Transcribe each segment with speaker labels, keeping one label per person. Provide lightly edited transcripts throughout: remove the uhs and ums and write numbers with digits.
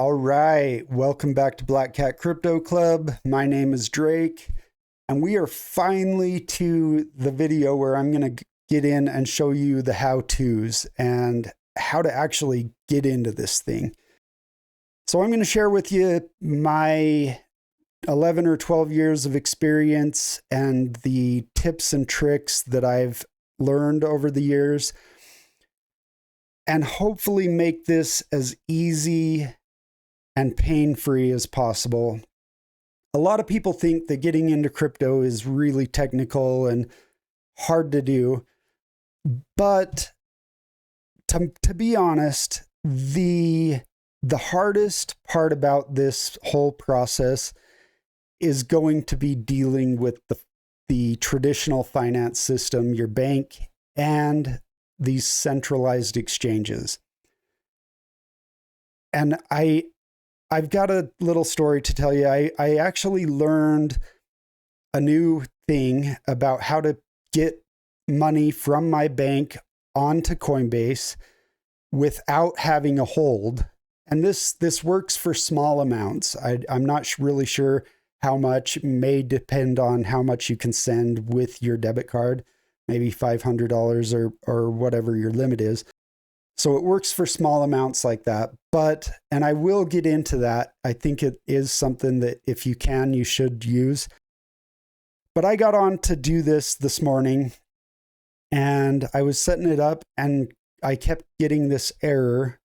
Speaker 1: All right, welcome back to Black Cat Crypto Club. My name is Drake, and we are finally to the video where I'm going to get in and show you the how-tos and how to actually get into this thing. So I'm going to share with you my 11 or 12 years of experience and the tips and tricks that I've learned over the years, and hopefully make this as easy and pain-free as possible. A lot of people think that getting into crypto is really technical and hard to do, but to be honest, the hardest part about this whole process is going to be dealing with the traditional finance system, your bank, and these centralized exchanges. And I've got a little story to tell you. I actually learned a new thing about how to get money from my bank onto Coinbase without having a hold. And this works for small amounts. I'm not really sure how much. It may depend on how much you can send with your debit card, maybe $500 or whatever your limit is. So it works for small amounts like that, and I will get into that. I think it is something that if you can, you should use. But I got on to do this morning, and I was setting it up, and I kept getting this error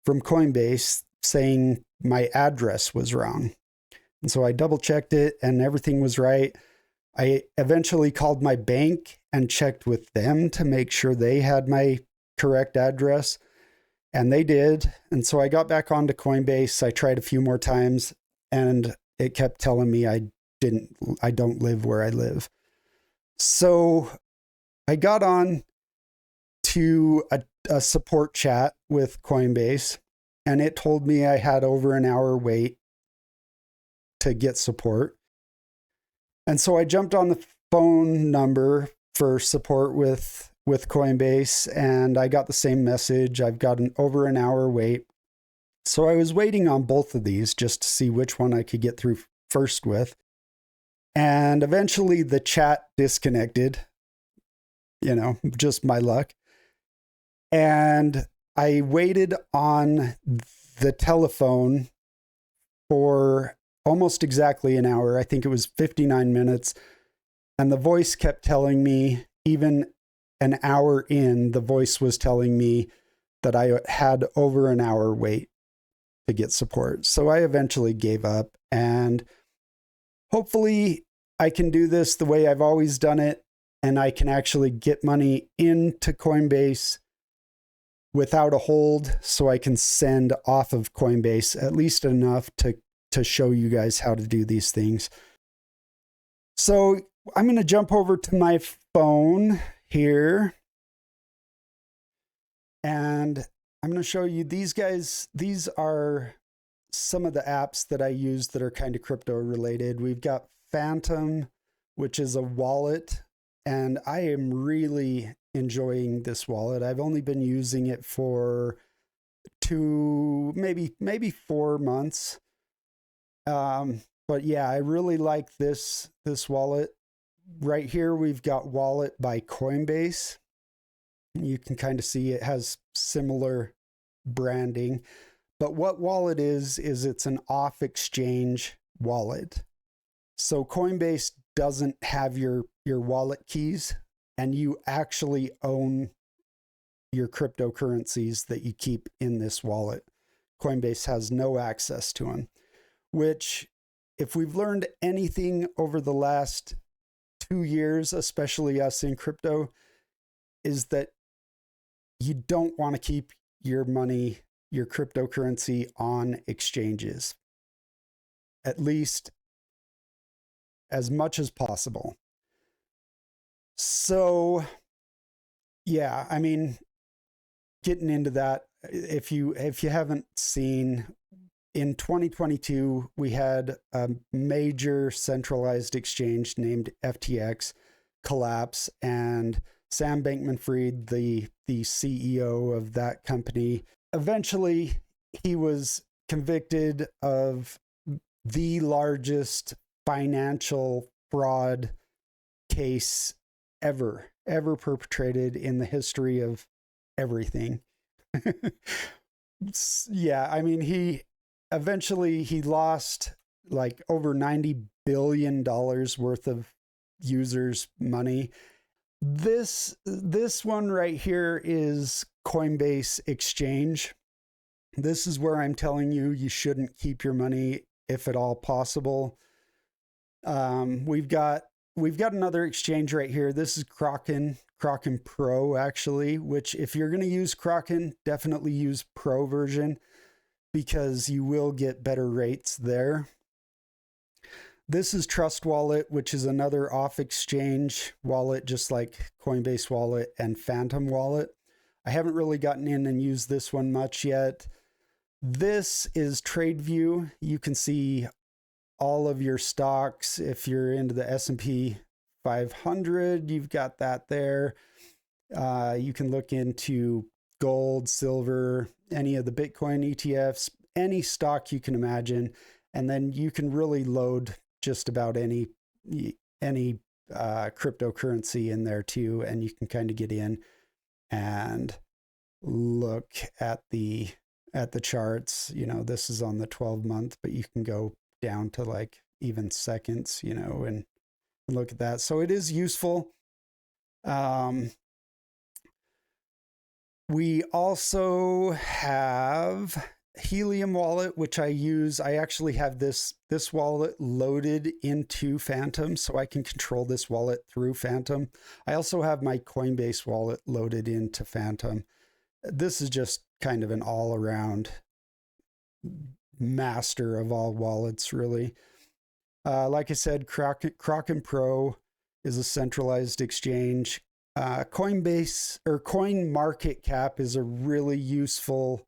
Speaker 1: from Coinbase saying my address was wrong. And so I double checked it and everything was right. I eventually called my bank and checked with them to make sure they had my correct address, and they did. And so I got back onto Coinbase. I tried a few more times, and it kept telling me I don't live where I live. So I got on to a support chat with Coinbase, and it told me I had over an hour wait to get support. And so I jumped on the phone number for support with Coinbase, and I got the same message. I've got over an hour wait. So I was waiting on both of these just to see which one I could get through first with. And eventually the chat disconnected, just my luck. And I waited on the telephone for almost exactly an hour. I think it was 59 minutes. And the voice kept telling me, even an hour in, the voice was telling me that I had over an hour wait to get support. So I eventually gave up, and hopefully I can do this the way I've always done it, and I can actually get money into Coinbase without a hold, so I can send off of Coinbase at least enough to show you guys how to do these things. So I'm going to jump over to my phone here, and I'm going to show you these guys. These are some of the apps that I use that are kind of crypto related. We've got Phantom, which is a wallet, and I am really enjoying this wallet. I've only been using it for maybe 4 months. But yeah, I really like this wallet. Right here, we've got Wallet by Coinbase. You can kind of see it has similar branding. But what Wallet is it's an off-exchange wallet. So Coinbase doesn't have your wallet keys, and you actually own your cryptocurrencies that you keep in this wallet. Coinbase has no access to them, which, if we've learned anything over the last 2 years, especially us in crypto, is that you don't want to keep your money, your cryptocurrency, on exchanges, at least as much as possible. So yeah, I mean, getting into that, if you haven't seen, in 2022, we had a major centralized exchange named FTX collapse, and Sam Bankman-Fried, the CEO of that company, eventually he was convicted of the largest financial fraud case ever perpetrated in the history of everything. Yeah, I mean, he lost like over $90 billion worth of users' money. This one right here is Coinbase Exchange. This is where I'm telling you shouldn't keep your money if at all possible. We've got another exchange right here. This is Kraken Pro, actually, which if you're going to use Kraken, definitely use Pro version because you will get better rates there. This is Trust Wallet, which is another off-exchange wallet, just like Coinbase Wallet and Phantom Wallet. I haven't really gotten in and used this one much yet. This is TradeView. You can see all of your stocks. If you're into the S&P 500, you've got that there. You can look into gold, silver, any of the Bitcoin ETFs, any stock you can imagine. And then you can really load just about any cryptocurrency in there too. And you can kind of get in and look at the charts. You know, this is on the 12-month, but you can go down to like even seconds, you know, and look at that. So it is useful. We also have Helium Wallet, which I use. I actually have this wallet loaded into Phantom, so I can control this wallet through Phantom. I also have my Coinbase wallet loaded into Phantom. This is just kind of an all-around master of all wallets, really. Like I said, Kraken Pro is a centralized exchange. Coinbase or CoinMarketCap is a really useful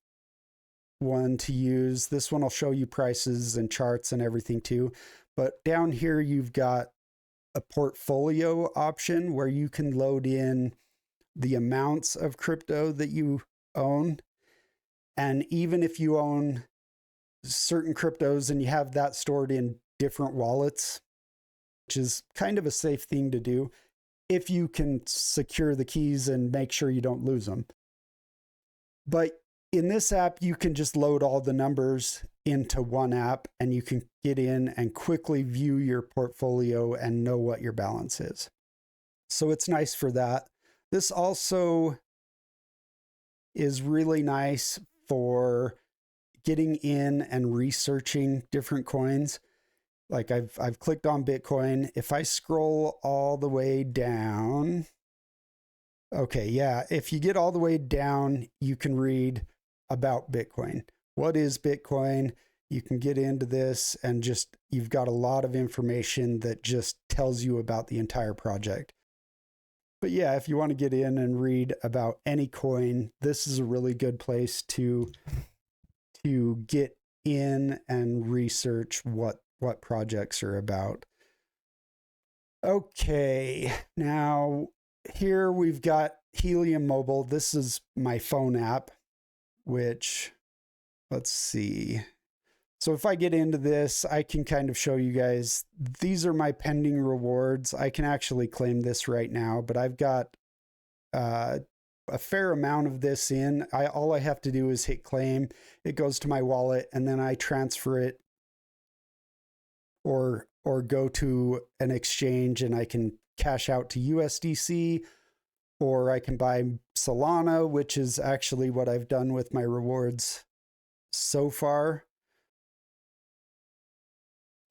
Speaker 1: one to use. This one will show you prices and charts and everything too. But down here, you've got a portfolio option where you can load in the amounts of crypto that you own. And even if you own certain cryptos and you have that stored in different wallets, which is kind of a safe thing to do if you can secure the keys and make sure you don't lose them. But in this app, you can just load all the numbers into one app and you can get in and quickly view your portfolio and know what your balance is. So it's nice for that. This also is really nice for getting in and researching different coins. Like I've clicked on Bitcoin. If I scroll all the way down, okay, yeah, if you get all the way down, you can read about Bitcoin. What is Bitcoin? You can get into this and just, you've got a lot of information that just tells you about the entire project. But yeah, if you want to get in and read about any coin, this is a really good place to get in and research what projects are about. Okay, now here we've got Helium Mobile. This is my phone app, which, let's see. So if I get into this, I can kind of show you guys, these are my pending rewards. I can actually claim this right now, but I've got a fair amount of this in. All I have to do is hit claim. It goes to my wallet and then I transfer it or go to an exchange and I can cash out to USDC, or I can buy Solana, which is actually what I've done with my rewards so far.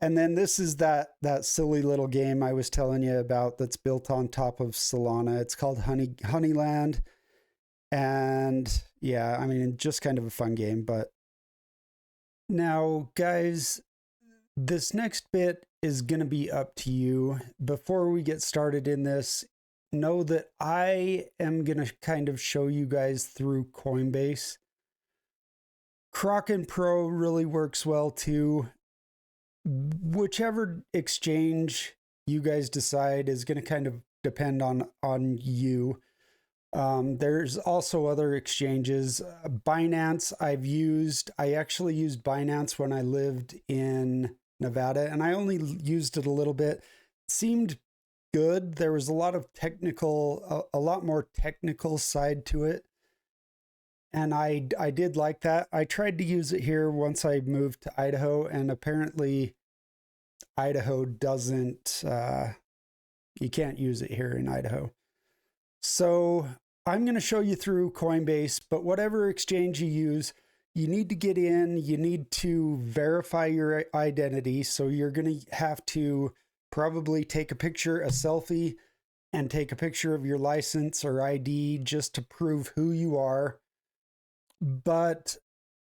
Speaker 1: And then this is that silly little game I was telling you about that's built on top of Solana. It's called Honeyland. And yeah, I mean, just kind of a fun game. But now, guys, this next bit is going to be up to you. Before we get started in this, know that I am going to kind of show you guys through Coinbase. Kraken Pro really works well too. Whichever exchange you guys decide is going to kind of depend on you. There's also other exchanges. Binance I actually used Binance when I lived in Nevada, and I only used it a little bit. It seemed good. There was a lot more technical side to it. And I did like that. I tried to use it here once I moved to Idaho, and apparently Idaho doesn't, you can't use it here in Idaho. So I'm going to show you through Coinbase, but whatever exchange you use, you need to get in, you need to verify your identity. So you're going to have to probably take a picture, a selfie, and take a picture of your license or ID just to prove who you are. But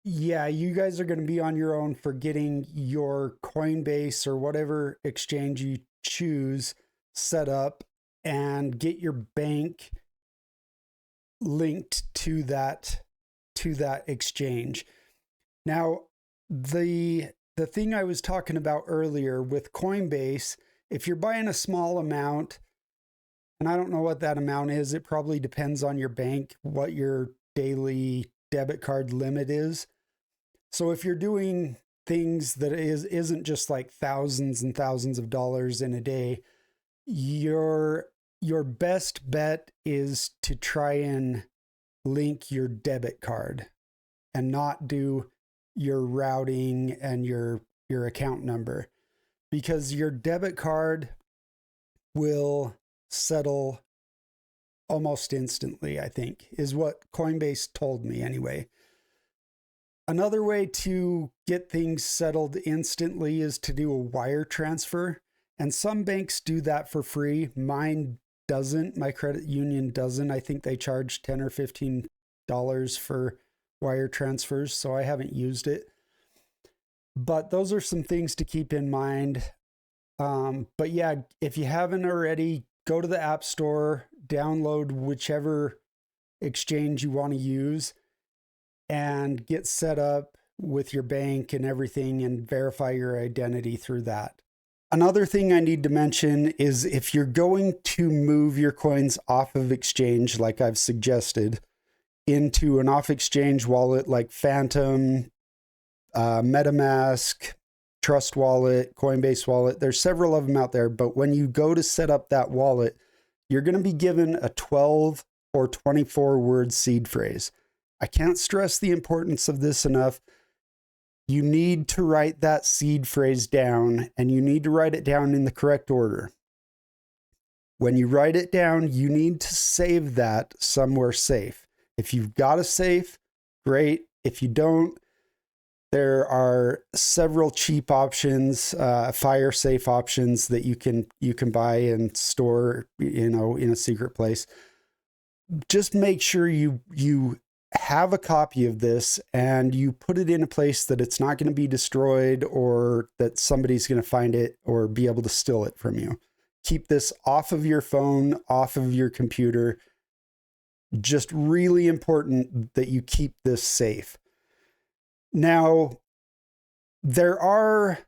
Speaker 1: yeah, you guys are going to be on your own for getting your Coinbase or whatever exchange you choose set up and get your bank linked to that exchange. Now, the thing I was talking about earlier with Coinbase, if you're buying a small amount, and I don't know what that amount is, it probably depends on your bank, what your daily debit card limit is. So if you're doing things that isn't just like thousands and thousands of dollars in a day, your best bet is to try and link your debit card and not do your routing and your account number, because your debit card will settle almost instantly, I think, is what Coinbase told me anyway. Another way to get things settled instantly is to do a wire transfer. And some banks do that for free. Mine doesn't. My credit union doesn't. I think they charge $10 or $15 for wire transfers, so I haven't used it. But those are some things to keep in mind. But yeah, if you haven't already, go to the App Store, download whichever exchange you want to use, and get set up with your bank and everything and verify your identity through that. Another thing I need to mention is if you're going to move your coins off of exchange, like I've suggested, into an off-exchange wallet like Phantom, MetaMask, Trust Wallet, Coinbase Wallet, there's several of them out there, but when you go to set up that wallet, you're going to be given a 12 or 24 word seed phrase. I can't stress the importance of this enough. You need to write that seed phrase down, and you need to write it down in the correct order. When you write it down, you need to save that somewhere safe. If you've got a safe, great. If you don't, there are several cheap options, fire safe options that you can buy and store, in a secret place. Just make sure you have a copy of this and you put it in a place that it's not going to be destroyed or that somebody's going to find it or be able to steal it from you. Keep this off of your phone, off of your computer. Just really important that you keep this safe. Now, there are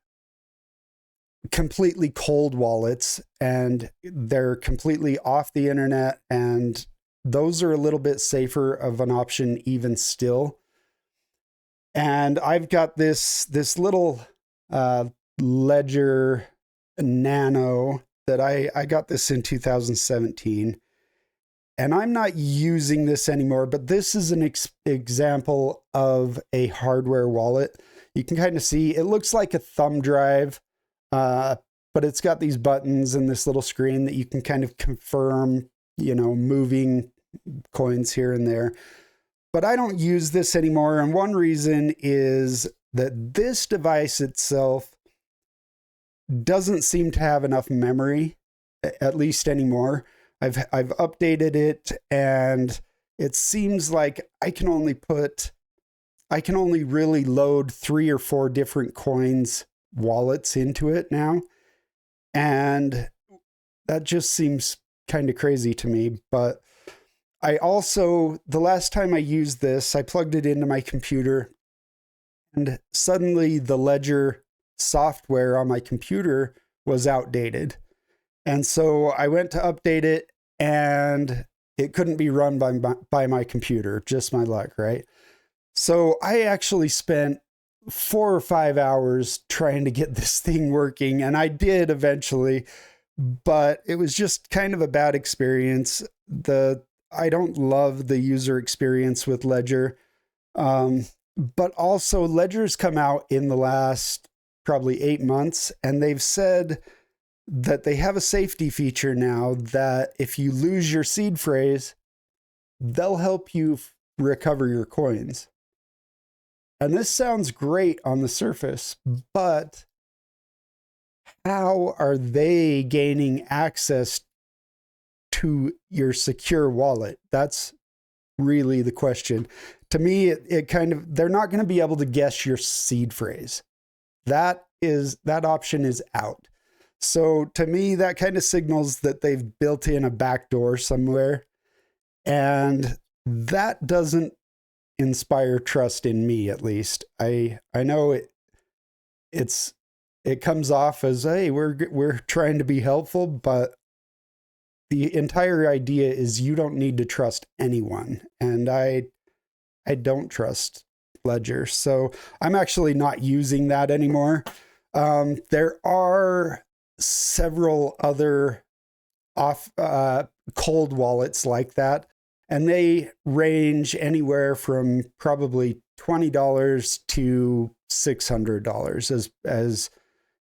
Speaker 1: completely cold wallets and they're completely off the internet, and those are a little bit safer of an option even still. And I've got this little Ledger Nano that I got this in 2017. And I'm not using this anymore, but this is an example of a hardware wallet. You can kind of see, it looks like a thumb drive, but it's got these buttons and this little screen that you can kind of confirm, moving coins here and there. But I don't use this anymore. And one reason is that this device itself doesn't seem to have enough memory, at least anymore. I've updated it, and it seems like I can only really load 3 or 4 different coins wallets into it now. And that just seems kind of crazy to me. But the last time I used this, I plugged it into my computer, and suddenly the Ledger software on my computer was outdated. And so I went to update it, and it couldn't be run by my computer, just my luck, right? So I actually spent 4 or 5 hours trying to get this thing working, and I did eventually, but it was just kind of a bad experience. I don't love the user experience with Ledger, but also Ledger's come out in the last probably 8 months, and they've said that they have a safety feature now that if you lose your seed phrase, they'll help you recover your coins. And this sounds great on the surface, but how are they gaining access to your secure wallet? That's really the question. To me, it kind of, they're not going to be able to guess your seed phrase. That option is out. So to me, that kind of signals that they've built in a backdoor somewhere, and that doesn't inspire trust in me, at least. I know it comes off as, hey, we're trying to be helpful, but the entire idea is you don't need to trust anyone, and I don't trust Ledger, so I'm actually not using that anymore. There are several other cold wallets like that, and they range anywhere from probably $20 to $600,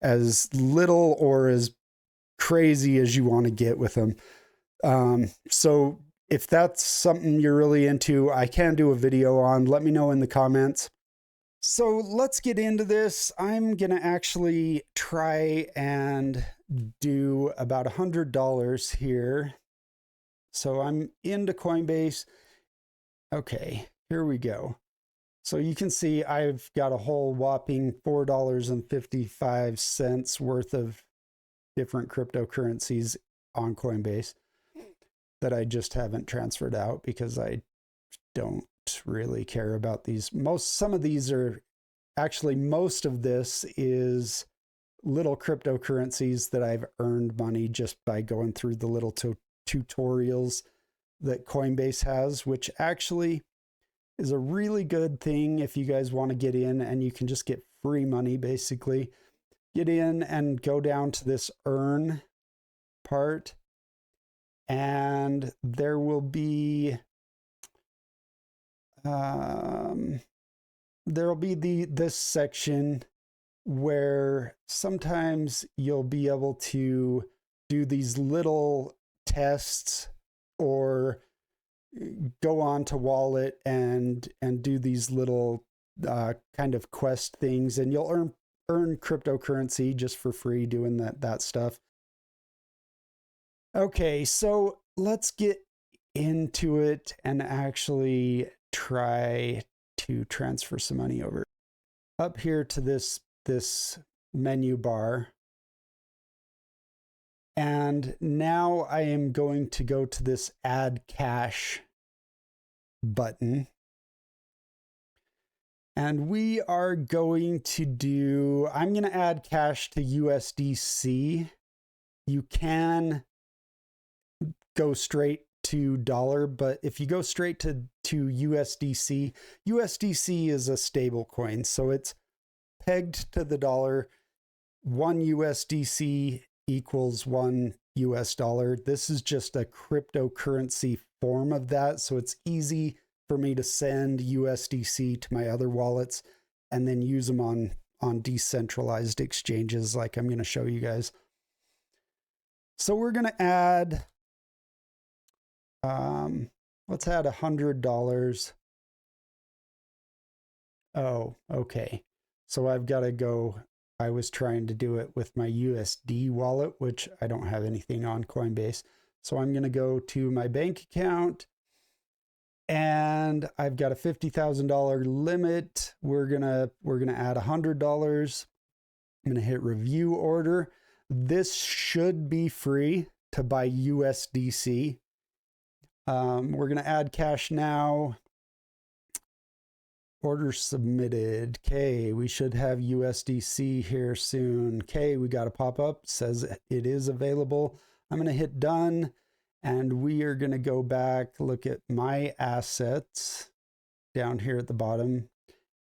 Speaker 1: as little or as crazy as you want to get with them. So if that's something you're really into, I can do a video on. Let me know in the comments. So let's get into this. I'm going to actually try and do about $100 here. So I'm into Coinbase. Okay, here we go. So you can see I've got a whole whopping $4.55 worth of different cryptocurrencies on Coinbase that I just haven't transferred out because I don't really care about these. Some of these are actually, most of this is little cryptocurrencies that I've earned money just by going through the little tutorials that Coinbase has, which actually is a really good thing if you guys want to get in and you can just get free money, basically. Get in and go down to this earn part, and there will be this section where sometimes you'll be able to do these little tests or go on to wallet and do these little kind of quest things, and you'll earn cryptocurrency just for free doing that stuff. Okay, so let's get into it and actually try to transfer some money over. Up here to this menu bar. And now I am going to go to this add cash button. And we are going to I'm going to add cash to USDC. You can go straight to dollar, but if you go straight to USDC, USDC is a stable coin, so it's pegged to the dollar. 1 USDC equals 1 US dollar. This is just a cryptocurrency form of that, so it's easy for me to send USDC to my other wallets and then use them on decentralized exchanges like I'm going to show you guys. So we're going to add, let's add $100. Oh, okay. So I've got to go, I was trying to do it with my USD wallet, which I don't have anything on Coinbase. So I'm going to go to my bank account, and I've got a $50,000 limit. We're going to add $100. I'm going to hit review order. This should be free to buy USDC. We're going to add cash now. Order submitted. Okay, we should have USDC here soon. Okay, we got a pop-up, says it is available. I'm going to hit done, And we are going to go back, look at my assets down here at the bottom,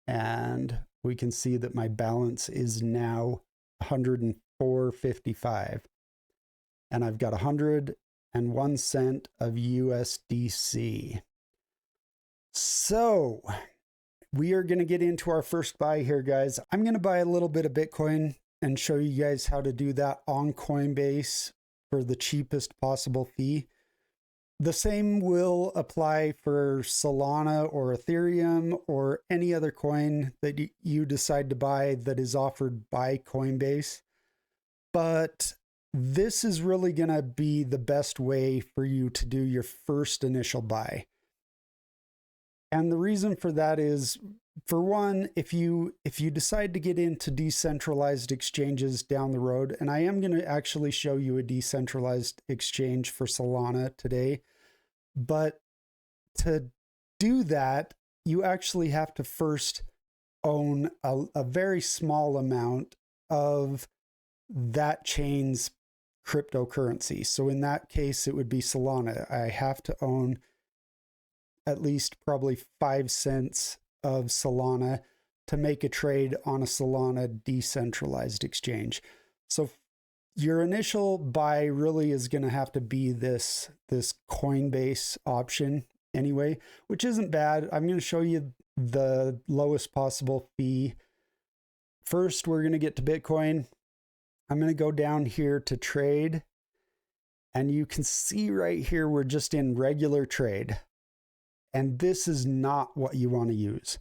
Speaker 1: and we can see that my balance is now 104.55. And I've got 101 cent of USDC. So we are going to get into our first buy here, guys. I'm going to buy a little bit of Bitcoin and show you guys how to do that on Coinbase for the cheapest possible fee. The same will apply for Solana or Ethereum or any other coin that you decide to buy that is offered by Coinbase. But this is really going to be the best way for you to do your first initial buy. And the reason for that is, for one, if you decide to get into decentralized exchanges down the road, and I am going to actually show you a decentralized exchange for Solana today, but to do that, you actually have to first own a very small amount of that chain's cryptocurrency. So in that case, it would be Solana. I have to own at least probably 5 cents of Solana to make a trade on a Solana decentralized exchange. So your initial buy really is going to have to be this Coinbase option anyway, which isn't bad. I'm going to show you the lowest possible fee. First, we're going to get to Bitcoin. I'm going to go down here to trade, and you can see right here, we're just in regular trade. And this is not what you want to use.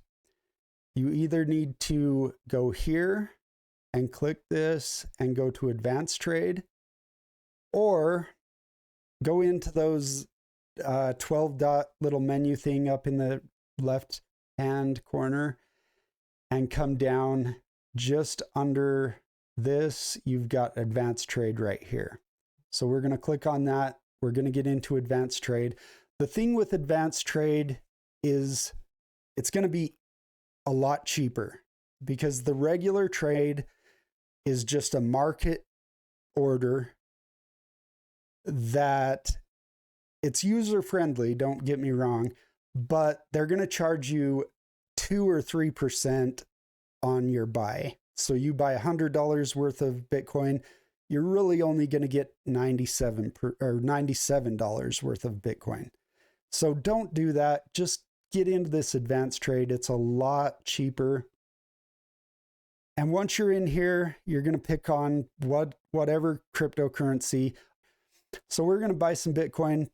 Speaker 1: You either need to go here and click this and go to advanced trade, or go into those 12 dot little menu thing up in the left hand corner and come down just under this. You've got advanced trade right here. So we're going to click on that. We're going to get into advanced trade. The thing with advanced trade is it's going to be a lot cheaper, because the regular trade is just a market order that it's user friendly, don't get me wrong, but they're going to charge you 2 or 3% on your buy. So you buy $100 worth of Bitcoin, you're really only going to get $97 worth of Bitcoin. So don't do that. Just get into this advanced trade. It's a lot cheaper. And once you're in here, you're going to pick on whatever cryptocurrency. So we're going to buy some Bitcoin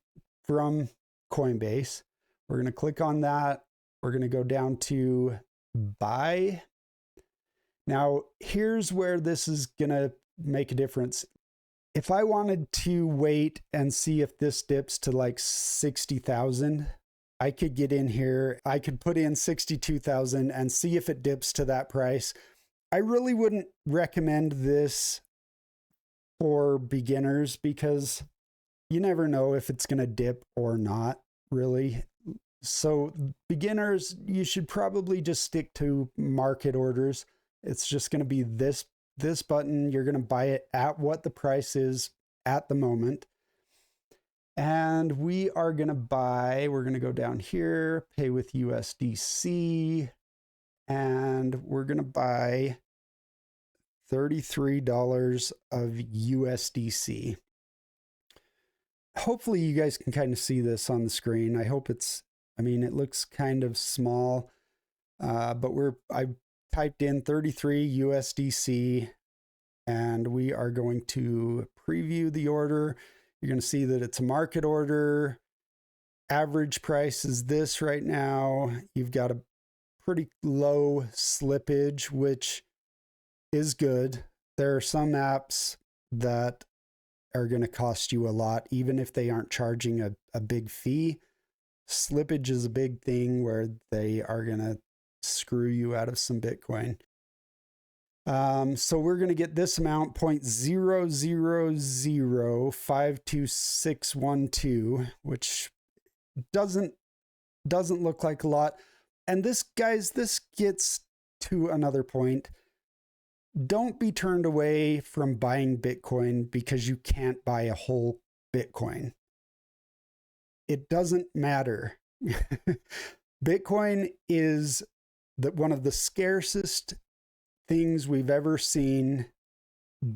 Speaker 1: from Coinbase. We're going to click on that. We're going to go down to buy. Now, here's where this is going to make a difference. If I wanted to wait and see if this dips to like 60,000, I could get in here. I could put in 62,000 and see if it dips to that price. I really wouldn't recommend this for beginners, because you never know if it's going to dip or not, really. So beginners, you should probably just stick to market orders. It's just going to be this button. You're going to buy it at what the price is at the moment. And we are going to buy, we're going to go down here, pay with USDC, and we're going to buy $33 of USDC. Hopefully you guys can kind of see this on the screen. I hope it looks kind of small, but I typed in 33 USDC, and we are going to preview the order. You're going to see that it's a market order. Average price is this right now. You've got a pretty low slippage, which is good. There are some apps that are going to cost you a lot, even if they aren't charging a big fee. Slippage is a big thing where they are going to screw you out of some Bitcoin. So we're going to get this amount, 0.000526612, which doesn't look like a lot. And this, guys, this gets to another point. Don't be turned away from buying Bitcoin because you can't buy a whole Bitcoin. it doesn't matter. Bitcoin is one of the scarcest things we've ever seen.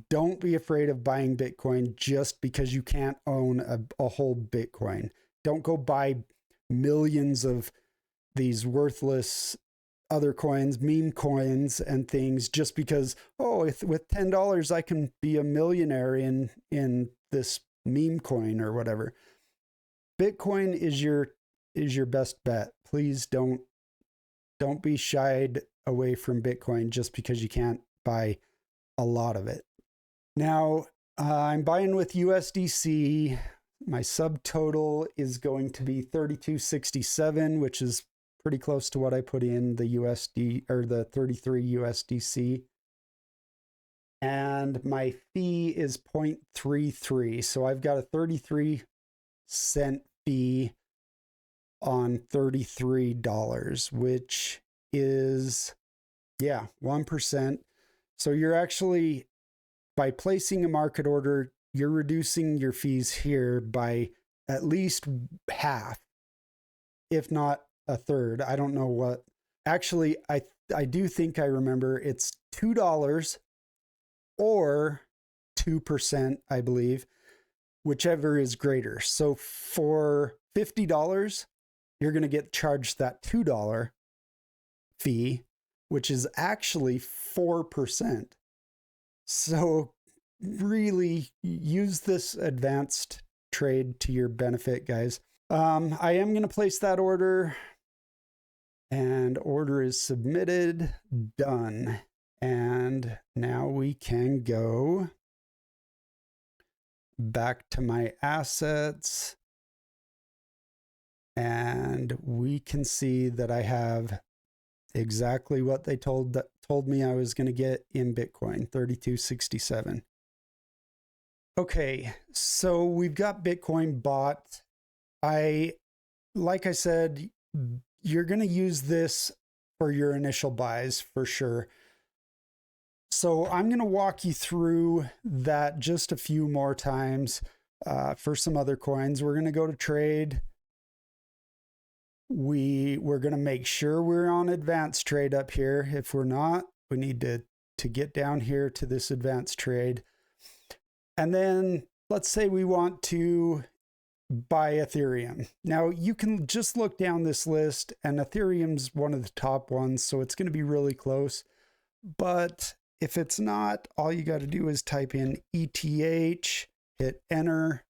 Speaker 1: Don't be afraid of buying Bitcoin just because you can't own a whole Bitcoin. Don't go buy millions of these worthless other coins, meme coins and things just because, oh, with $10 I can be a millionaire in this meme coin or whatever. Bitcoin is your best bet. Please don't be shied away from Bitcoin just because you can't buy a lot of it. Now, I'm buying with USDC. My subtotal is going to be 3267, which is pretty close to what I put in the USD or the 33 USDC. And my fee is 0.33. So I've got a 33-cent fee on $33, which is, 1%. So you're actually, by placing a market order, you're reducing your fees here by at least half, if not a third. I don't know what. Actually, I do think I remember it's $2 or 2%, I believe, whichever is greater. So for $50, you're going to get charged that $2 fee, which is actually 4%. So really use this advanced trade to your benefit, guys. I am going to place that order, and order is submitted, done. And now we can go back to my assets, and we can see that I have exactly what they told me I was going to get in Bitcoin, 3267. Okay, so we've got Bitcoin bought. Like I said, you're going to use this for your initial buys for sure. So I'm going to walk you through that just a few more times for some other coins. We're going to go to trade. We're going to make sure we're on advanced trade up here. If we're not, we need to get down here to this advanced trade. And then let's say we want to buy Ethereum. Now you can just look down this list, and Ethereum's one of the top ones, so it's going to be really close. But if it's not, all you got to do is type in ETH, hit enter,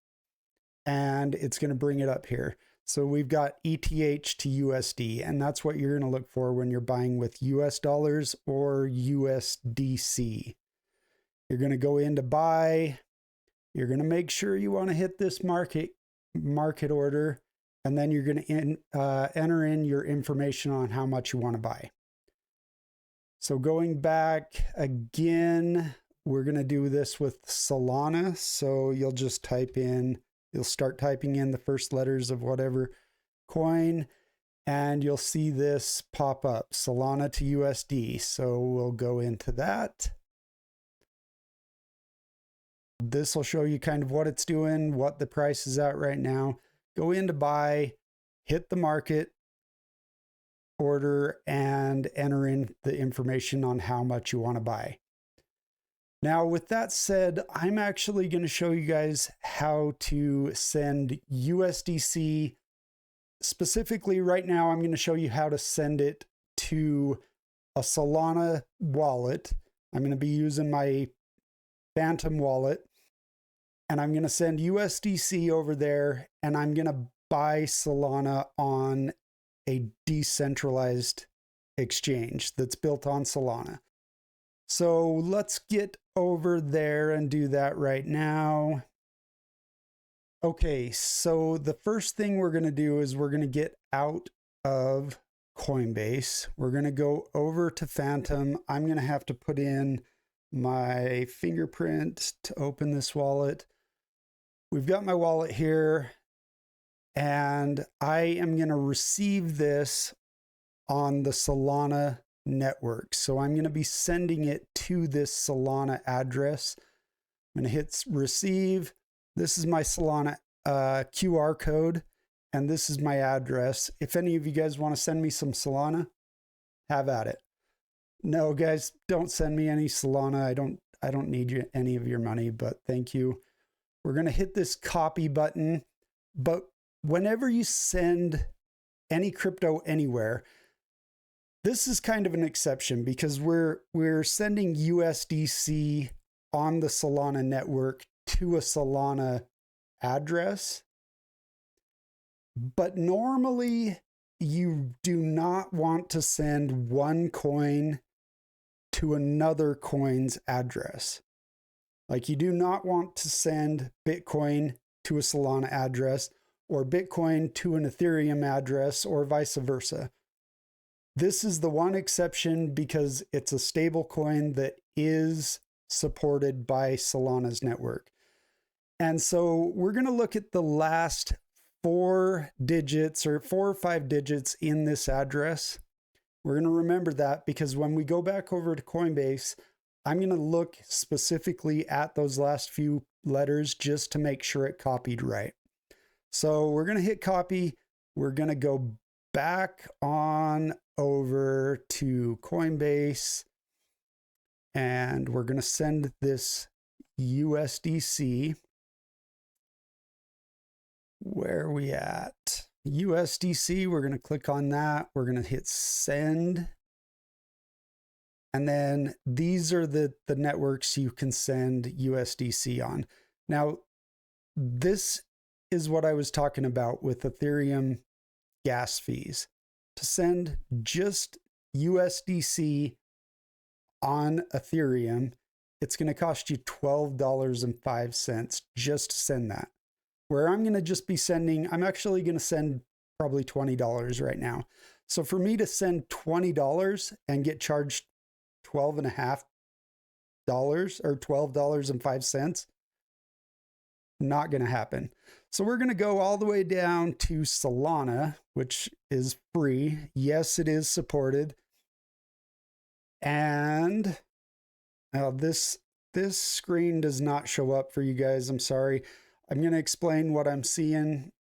Speaker 1: and it's going to bring it up here. So we've got ETH to USD, and that's what you're going to look for when you're buying with US dollars or USDC. You're going to go in to buy. You're going to make sure you want to hit this market order, and then you're going to enter in your information on how much you want to buy. So going back again, we're going to do this with Solana. So you'll just start typing in the first letters of whatever coin, and you'll see this pop up, Solana to USD. So we'll go into that. This will show you kind of what it's doing, what the price is at right now. Go in to buy, hit the market order, and enter in the information on how much you want to buy. Now, with that said, I'm actually going to show you guys how to send USDC. Specifically right now, I'm going to show you how to send it to a Solana wallet. I'm going to be using my Phantom wallet, and I'm going to send USDC over there, and I'm going to buy Solana on a decentralized exchange that's built on Solana. So let's get over there and do that right now. Okay, so the first thing we're going to do is we're going to get out of Coinbase. We're going to go over to Phantom. I'm going to have to put in my fingerprint to open this wallet. We've got my wallet here, and I am going to receive this on the Solana network. So I'm going to be sending it to this Solana address. I'm going to hit receive. This is my Solana QR code, and this is my address. If any of you guys want to send me some Solana, have at it. No, guys, don't send me any Solana. I don't need any of your money, but thank you. We're going to hit this copy button, but whenever you send any crypto anywhere, this is kind of an exception because we're sending USDC on the Solana network to a Solana address. But normally you do not want to send one coin to another coin's address. Like, you do not want to send Bitcoin to a Solana address or Bitcoin to an Ethereum address or vice versa. This is the one exception because it's a stable coin that is supported by Solana's network. And so we're going to look at the last 4 digits or 4 or 5 digits in this address. We're going to remember that because when we go back over to Coinbase, I'm going to look specifically at those last few letters just to make sure it copied right. So we're going to hit copy. We're going to go back on over to Coinbase and we're going to send this USDC. Where are we at? USDC, we're going to click on that. We're going to hit send. And then these are the networks you can send USDC on. Now, this is what I was talking about with Ethereum gas fees. To send just USDC on Ethereum, it's going to cost you $12.05 just to send that. Where I'm going to just be sending, I'm actually going to send probably $20 right now. So for me to send $20 and get charged $12.50 or $12.05, not going to happen. So we're going to go all the way down to Solana, which is free. Yes, it is supported. And this screen does not show up for you guys. I'm sorry. I'm going to explain what I'm seeing.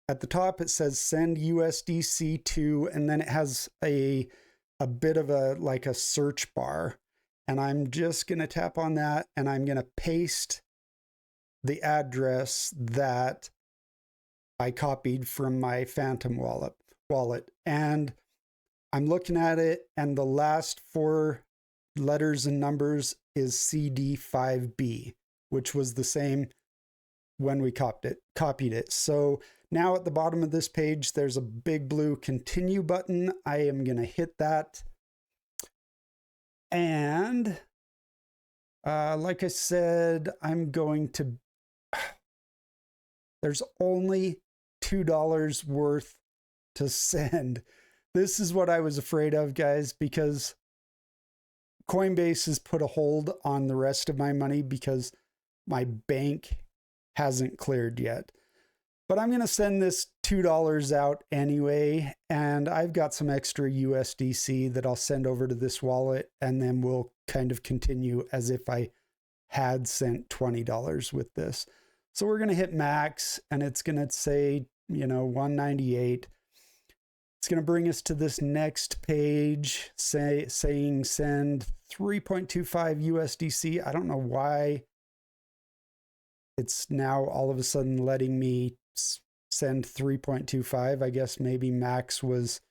Speaker 1: At the top, it says send USDC to, and then it has a bit of like a search bar. And I'm just going to tap on that and I'm going to paste the address that I copied from my Phantom wallet. And I'm looking at it and the last 4 letters and numbers is CD5B, which was the same when we copied it. So now at the bottom of this page, there's a big blue continue button. I am going to hit that. And like I said, I'm going to, there's only $2 worth to send. This is what I was afraid of, guys, because Coinbase has put a hold on the rest of my money because my bank hasn't cleared yet. But I'm going to send this $2 out anyway, and I've got some extra USDC that I'll send over to this wallet, and then we'll kind of continue as if I had sent $20 with this. So we're going to hit max, and it's going to say, you know, 198. It's going to bring us to this next page saying send 3.25 USDC. I don't know why it's now all of a sudden letting me send 3.25. I guess maybe max was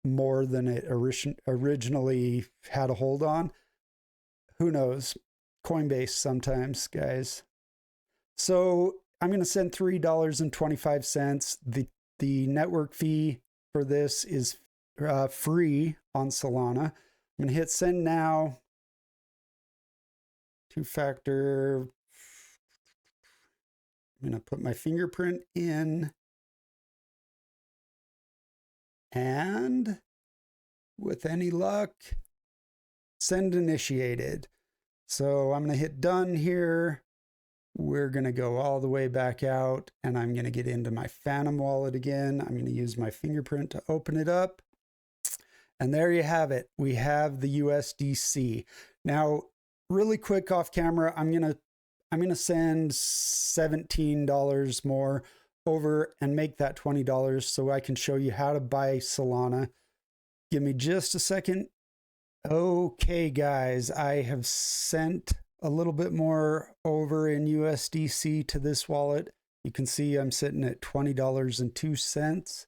Speaker 1: more than it originally had a hold on. Who knows? Coinbase sometimes, guys. So I'm going to send $3.25. The network fee for this is free on Solana. I'm going to hit send now. 2-factor. I'm going to put my fingerprint in. And with any luck, send initiated. So I'm going to hit done here. We're going to go all the way back out and I'm going to get into my Phantom wallet again. I'm going to use my fingerprint to open it up. And there you have it. We have the USDC. Now, really quick off camera, I'm going to send $17 more. over and make that $20 so I can show you how to buy Solana. Give me just a second. Okay, guys, I have sent a little bit more over in USDC to this wallet. You can see I'm sitting at $20.02.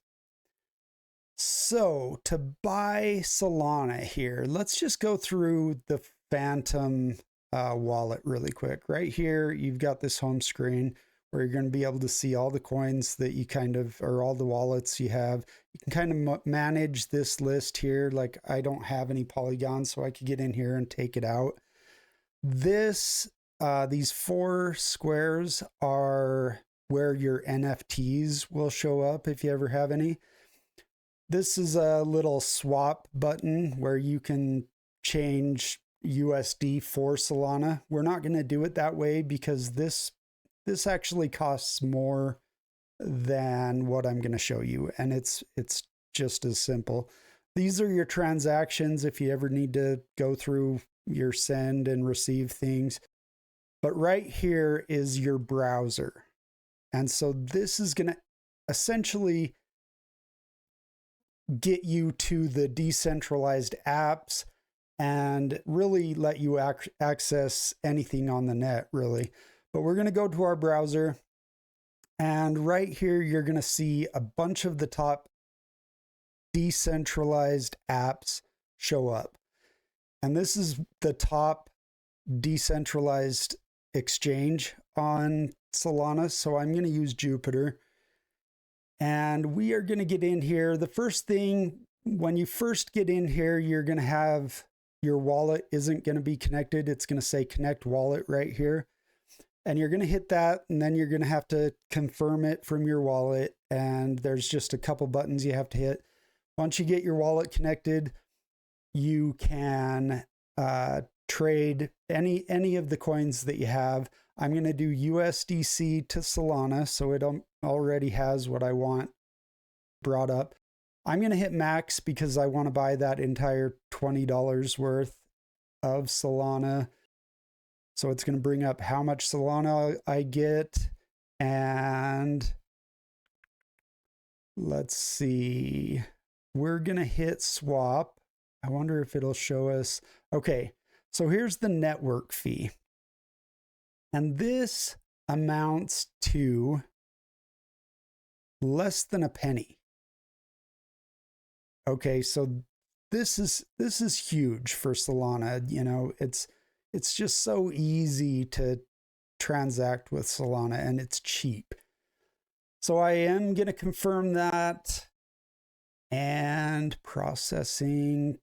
Speaker 1: So to buy Solana here, let's just go through the Phantom wallet really quick. Right here, you've got this home screen where you're going to be able to see all the coins that you kind of, or all the wallets you have. You can kind of manage this list here. Like I don't have any polygons, so I could get in here and take it out. These 4 squares are where your NFTs will show up if you ever have any. This is a little swap button where you can change USD for Solana. We're not going to do it that way because this actually costs more than what I'm going to show you, and it's just as simple. These are your transactions if you ever need to go through your send and receive things. But right here is your browser. And so this is going to essentially get you to the decentralized apps and really let you access anything on the net, really. But we're going to go to our browser, and right here you're going to see a bunch of the top decentralized apps show up. And this is the top decentralized exchange on Solana. So I'm going to use Jupiter. And we are going to get in here. The first thing, when you first get in here, you're going to have your wallet isn't going to be connected. It's going to say connect wallet right here. And you're going to hit that, and then you're going to have to confirm it from your wallet. And there's just a couple buttons you have to hit. Once you get your wallet connected, you can trade any of the coins that you have. I'm going to do USDC to Solana, so it already has what I want brought up. I'm going to hit max because I want to buy that entire $20 worth of Solana. So it's going to bring up how much Solana I get. And let's see. We're going to hit swap. I wonder if it'll show us. Okay, so here's the network fee. And this amounts to less than a penny. Okay, so this is huge for Solana. You know, it's just so easy to transact with Solana, and it's cheap. So I am going to confirm that. And processing,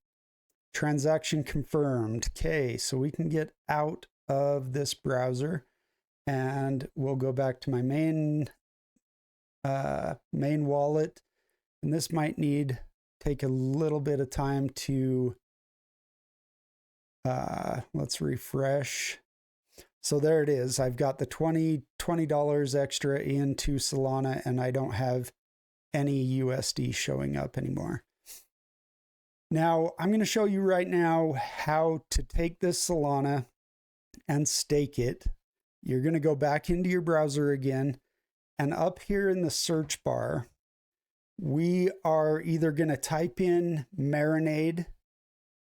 Speaker 1: transaction confirmed. Okay, so we can get out of this browser, and we'll go back to my main wallet. And this might take a little bit of time to let's refresh. So there it is. I've got the $20 extra into Solana, and I don't have any USD showing up anymore. Now, I'm going to show you right now how to take this Solana and stake it. You're going to go back into your browser again, and up here in the search bar, we are either going to type in marinade,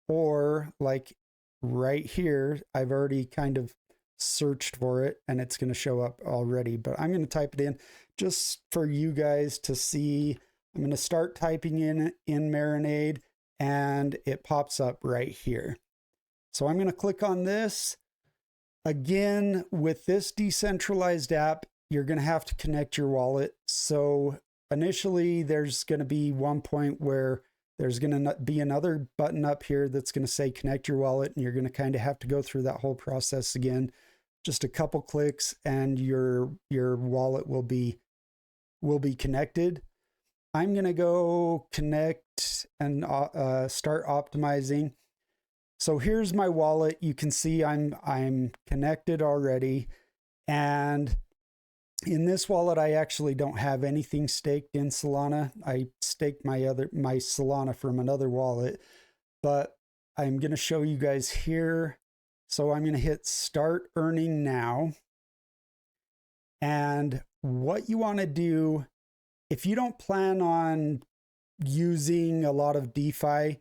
Speaker 1: or like right here, I've already kind of searched for it and it's going to show up already, but I'm going to type it in just for you guys to see. I'm going to start typing in marinade, and it pops up right here. So I'm going to click on this. Again, with this decentralized app, you're going to have to connect your wallet. So initially there's going to be one point where there's going to be another button up here that's going to say connect your wallet, and you're going to kind of have to go through that whole process again. Just a couple clicks and your wallet will be connected. I'm going to go connect and start optimizing. So here's my wallet. You can see I'm connected already, and in this wallet I actually don't have anything staked in Solana. I staked my Solana from another wallet, but I'm going to show you guys here. So I'm going to hit start earning now. And what you want to do, if you don't plan on using a lot of DeFi,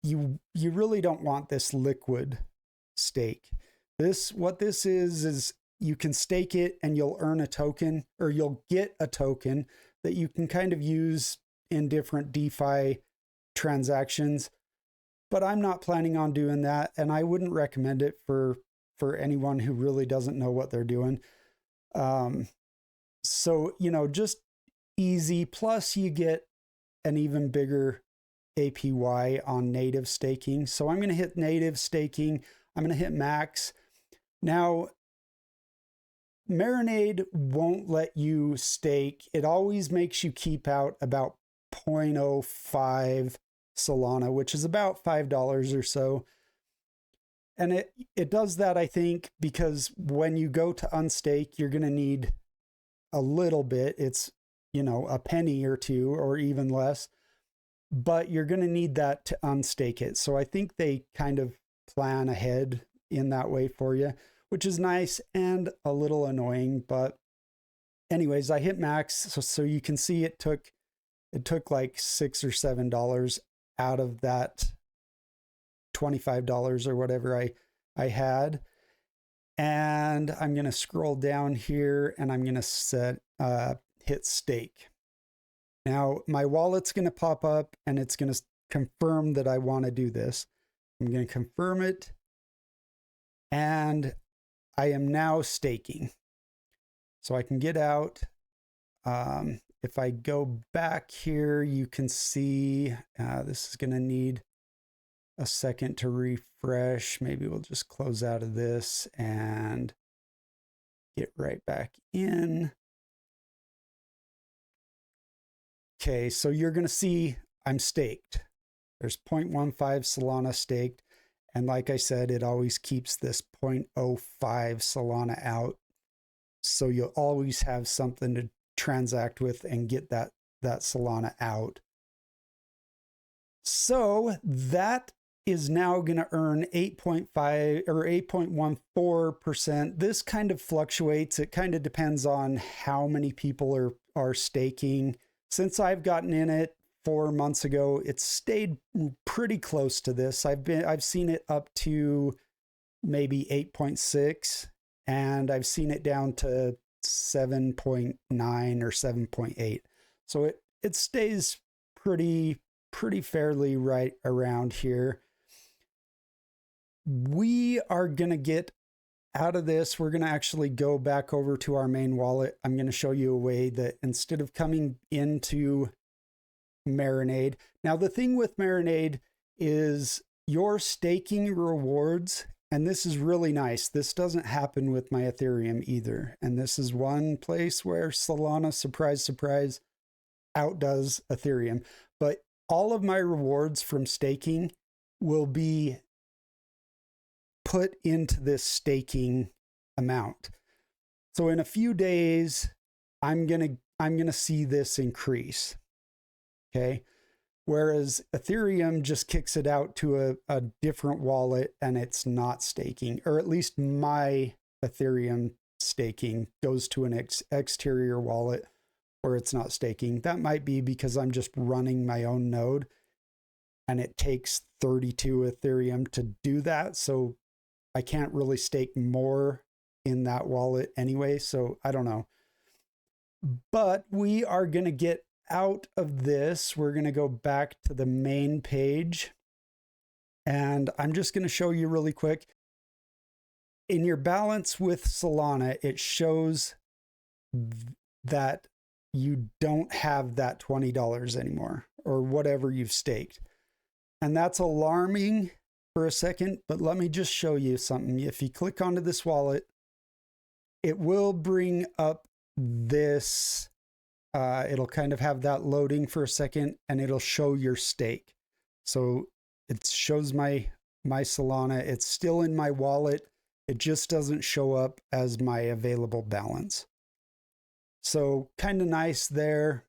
Speaker 1: you really don't want this liquid stake. What this is you can stake it and you'll earn a token, or you'll get a token that you can kind of use in different DeFi transactions. But I'm not planning on doing that, and I wouldn't recommend it for anyone who really doesn't know what they're doing. So, just easy. Plus, you get an even bigger APY on native staking. So I'm going to hit native staking. I'm going to hit max. Now, Marinade won't let you stake. It always makes you keep out about 0.05 Solana, which is about $5 or so. And it does that, I think, because when you go to unstake, you're going to need a little bit. It's, a penny or two or even less, but you're going to need that to unstake it. So I think they kind of plan ahead in that way for you, which is nice and a little annoying. But anyways, I hit max. So you can see it took like $6 or $7 out of that $25 or whatever I had. And I'm going to scroll down here and I'm going to hit stake. Now my wallet's going to pop up and it's going to confirm that I want to do this. I'm going to confirm it. And I am now staking. So I can get out. If I go back here, you can see this is going to need a second to refresh. Maybe we'll just close out of this and get right back in. Okay, so you're going to see I'm staked. There's 0.15 Solana staked. And like I said, it always keeps this 0.05 Solana out. So you'll always have something to transact with and get that Solana out. So that is now going to earn 8.5 or 8.14%. This kind of fluctuates. It kind of depends on how many people are staking. Since I've gotten in it 4 months ago, it's stayed pretty close to this. I've seen it up to maybe 8.6, and I've seen it down to 7.9 or 7.8. So it stays pretty fairly right around here. We are going to get out of this. We're going to actually go back over to our main wallet. I'm going to show you a way that instead of coming into Marinade. Now, the thing with Marinade is your staking rewards, and this is really nice. This doesn't happen with my Ethereum either. And this is one place where Solana, surprise, surprise, outdoes Ethereum. But all of my rewards from staking will be put into this staking amount. So in a few days, I'm gonna see this increase. Okay. Whereas Ethereum just kicks it out to a different wallet and it's not staking, or at least my Ethereum staking goes to an exterior wallet where it's not staking. That might be because I'm just running my own node and it takes 32 Ethereum to do that. So I can't really stake more in that wallet anyway. So I don't know. But we are going to get out of this. We're going to go back to the main page. And I'm just going to show you really quick. In your balance with Solana, it shows that you don't have that $20 anymore, or whatever you've staked. And that's alarming for a second, but let me just show you something. If you click onto this wallet, it will bring up this, it'll kind of have that loading for a second, and it'll show your stake. So it shows my Solana. It's still in my wallet. It just doesn't show up as my available balance. So kind of nice there.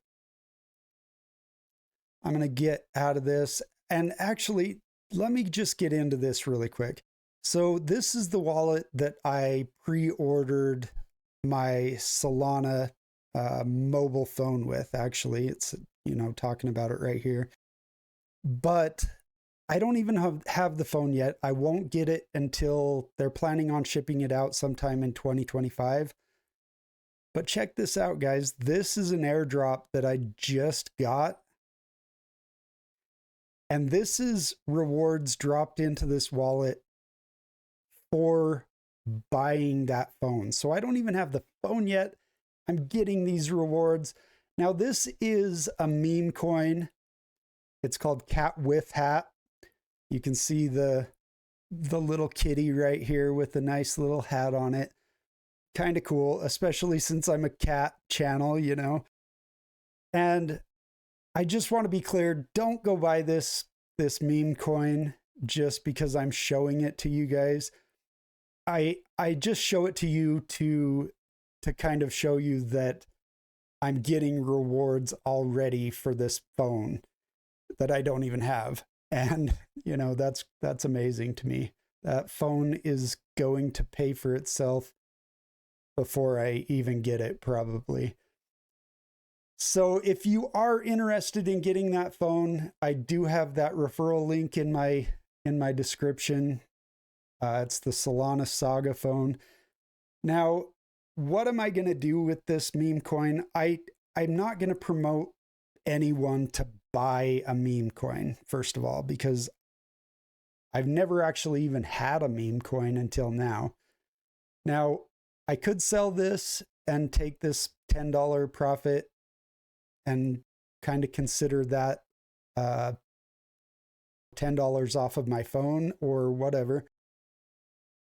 Speaker 1: I'm going to get out of this. And actually, let me just get into this really quick. So this is the wallet that I pre-ordered my Solana mobile phone with, actually. It's, you know, talking about it right here. But I don't even have the phone yet. I won't get it until they're planning on shipping it out sometime in 2025. But check this out, guys. This is an airdrop that I just got. And this is rewards dropped into this wallet for buying that phone. So I don't even have the phone yet. I'm getting these rewards. Now, this is a meme coin. It's called Cat with Hat. You can see the little kitty right here with the nice little hat on it. Kind of cool, especially since I'm a cat channel, you know. And I just want to be clear, don't go buy this meme coin just because I'm showing it to you guys. I just show it to you to kind of show you that I'm getting rewards already for this phone that I don't even have. And, you know, that's amazing to me. That phone is going to pay for itself before I even get it, probably. So if you are interested in getting that phone, I do have that referral link in my description. It's the Solana Saga phone. Now, what am I going to do with this meme coin? I'm not going to promote anyone to buy a meme coin, first of all, because I've never actually even had a meme coin until now. Now, I could sell this and take this $10 profit and kind of consider that $10 off of my phone or whatever.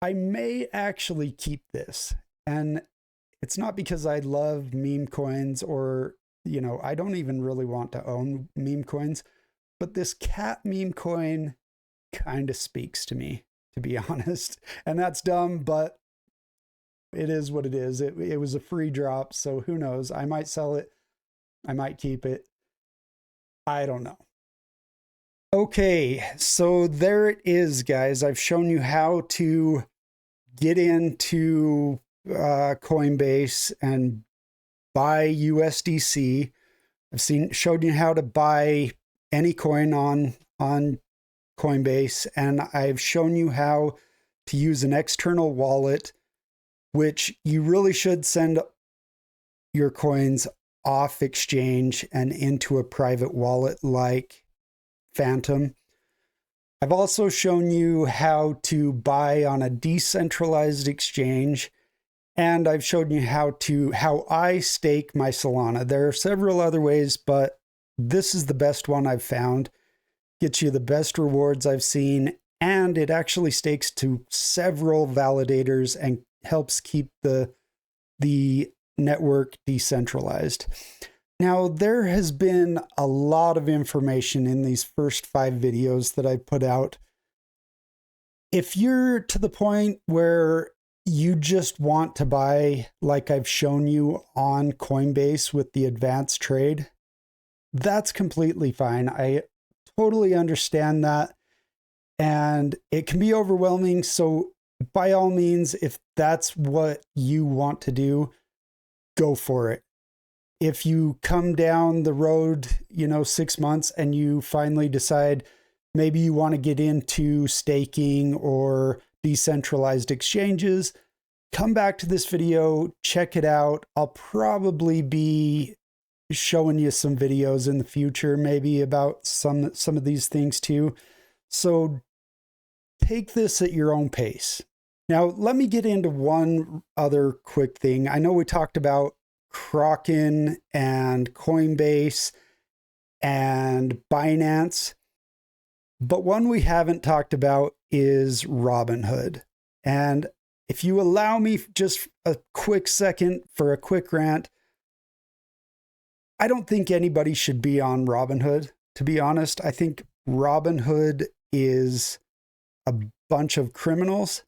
Speaker 1: I may actually keep this. And it's not because I love meme coins or, you know, I don't even really want to own meme coins, but this cat meme coin kind of speaks to me, to be honest. And that's dumb, but it is what it is. It was a free drop, so who knows? I might sell it. I might keep it. I don't know. Okay, so there it is, guys. I've shown you how to get into Coinbase and buy USDC. I've showed you how to buy any coin on Coinbase, and I've shown you how to use an external wallet, which you really should send your coins off exchange and into a private wallet like Phantom. I've also shown you how to buy on a decentralized exchange, and I've shown you how I stake my Solana. There are several other ways, but this is the best one I've found. Gets you the best rewards I've seen, and it actually stakes to several validators and helps keep the network decentralized. Now, there has been a lot of information in these first 5 videos that I put out. If you're to the point where you just want to buy, like I've shown you on Coinbase with the advanced trade, that's completely fine. I totally understand that. And it can be overwhelming. So by all means, if that's what you want to do, go for it. If you come down the road, 6 months and you finally decide maybe you want to get into staking or decentralized exchanges, come back to this video, check it out. I'll probably be showing you some videos in the future, maybe about some of these things too. So take this at your own pace. Now, let me get into one other quick thing. I know we talked about Kraken and Coinbase and Binance, but one we haven't talked about is Robinhood. And if you allow me just a quick second for a quick rant, I don't think anybody should be on Robinhood, to be honest. I think Robinhood is a bunch of criminals.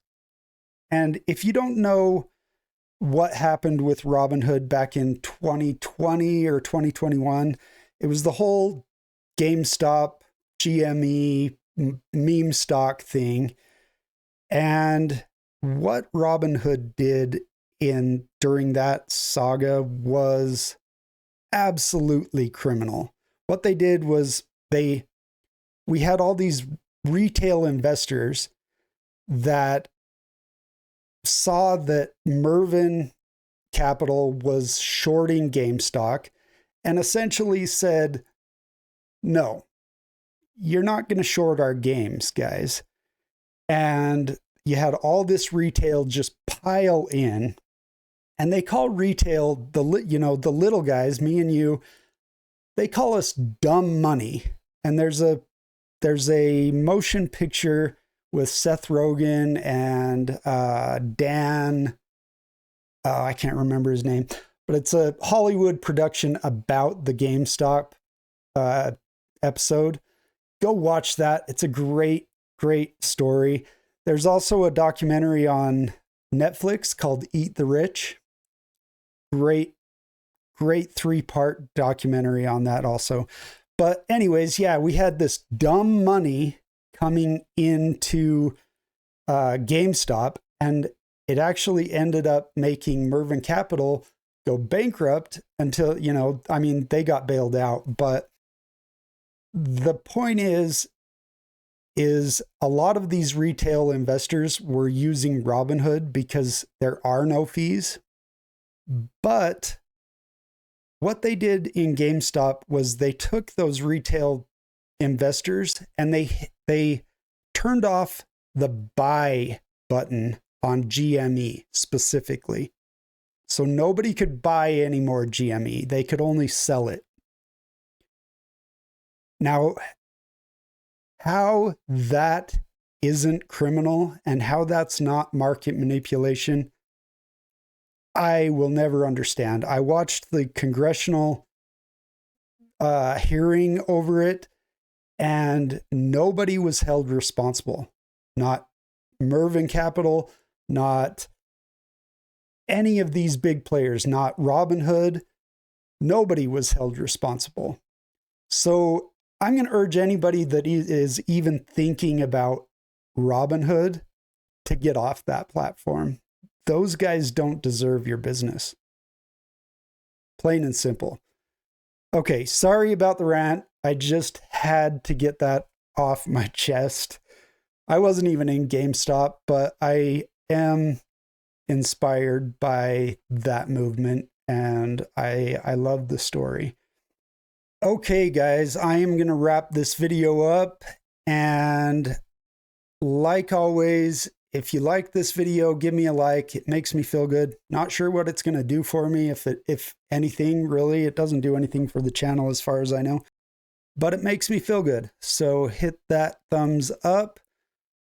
Speaker 1: And if you don't know what happened with Robinhood back in 2020 or 2021, it was the whole GameStop, GME, meme stock thing. And what Robinhood did during that saga was absolutely criminal. What they did was we had all these retail investors that saw that Mervin Capital was shorting GameStop and essentially said, no, you're not going to short our games, guys. And you had all this retail just pile in, and they call retail the little guys, me and you, they call us dumb money. And there's a motion picture with Seth Rogen and Dan, I can't remember his name, but it's a Hollywood production about the GameStop episode. Go watch that. It's a great story. There's also a documentary on Netflix called Eat the Rich. Great 3-part documentary on that also. But anyways, yeah, we had this dumb money coming into GameStop, and it actually ended up making Mervin Capital go bankrupt until, they got bailed out. But the point is a lot of these retail investors were using Robinhood because there are no fees. But what they did in GameStop was they took those retail investors and they turned off the buy button on GME specifically. So nobody could buy any more GME. They could only sell it. Now, how that isn't criminal and how that's not market manipulation, I will never understand. I watched the congressional hearing over it, and nobody was held responsible. Not Mervin Capital, not any of these big players, not Robinhood. Nobody was held responsible. So I'm going to urge anybody that is even thinking about Robinhood to get off that platform. Those guys don't deserve your business. Plain and simple. Okay, sorry about the rant. I just had to get that off my chest. I wasn't even in GameStop, but I am inspired by that movement, and I love the story. Okay, guys, I am going to wrap this video up, and like always, if you like this video, give me a like. It makes me feel good. Not sure what it's going to do for me, if anything, really. It doesn't do anything for the channel as far as I know, but it makes me feel good. So hit that thumbs up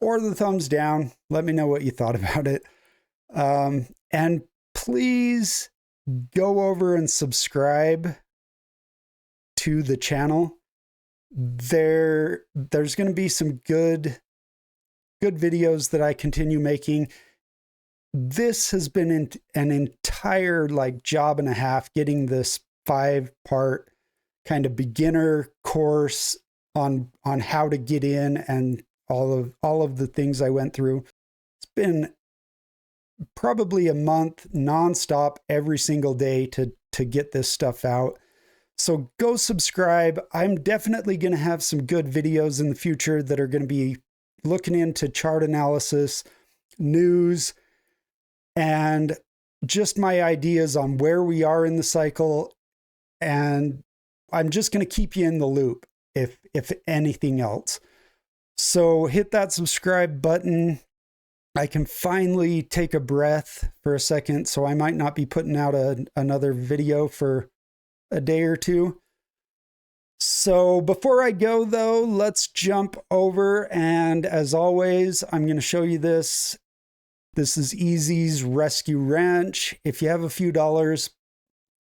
Speaker 1: or the thumbs down. Let me know what you thought about it. And please go over and subscribe to the channel. There's going to be some good videos that I continue making. This has been an entire job and a half getting this 5-part kind of beginner course on how to get in and all of the things I went through. It's been probably a month nonstop every single day to get this stuff out. So go subscribe. I'm definitely going to have some good videos in the future that are going to be looking into chart analysis, news, and just my ideas on where we are in the cycle. And I'm just going to keep you in the loop if anything else. So hit that subscribe button. I can finally take a breath for a second, so I might not be putting out another video for a day or two. So before I go, though, let's jump over, and as always, I'm going to show you this. This is ezsrescueranch. If you have a few dollars,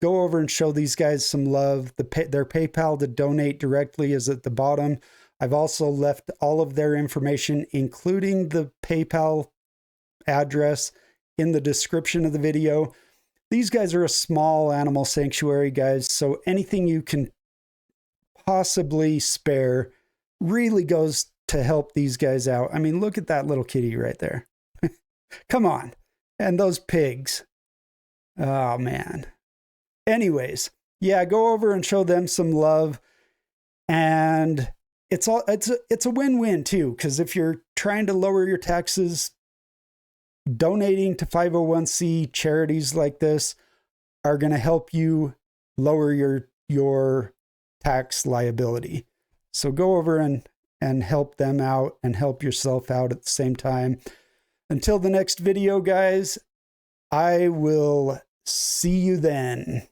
Speaker 1: go over and show these guys some love. Their PayPal to donate directly is at the bottom. I've also left all of their information, including the PayPal address, in the description of the video. These guys are a small animal sanctuary, guys, so anything you can possibly spare really goes to help these guys out. I mean, look at that little kitty right there. Come on. And those pigs. Oh man. Anyways, yeah, go over and show them some love. And it's a win-win too, because if you're trying to lower your taxes, donating to 501c charities like this are going to help you lower your tax liability. So go over and help them out and help yourself out at the same time. Until the next video, guys, I will see you then.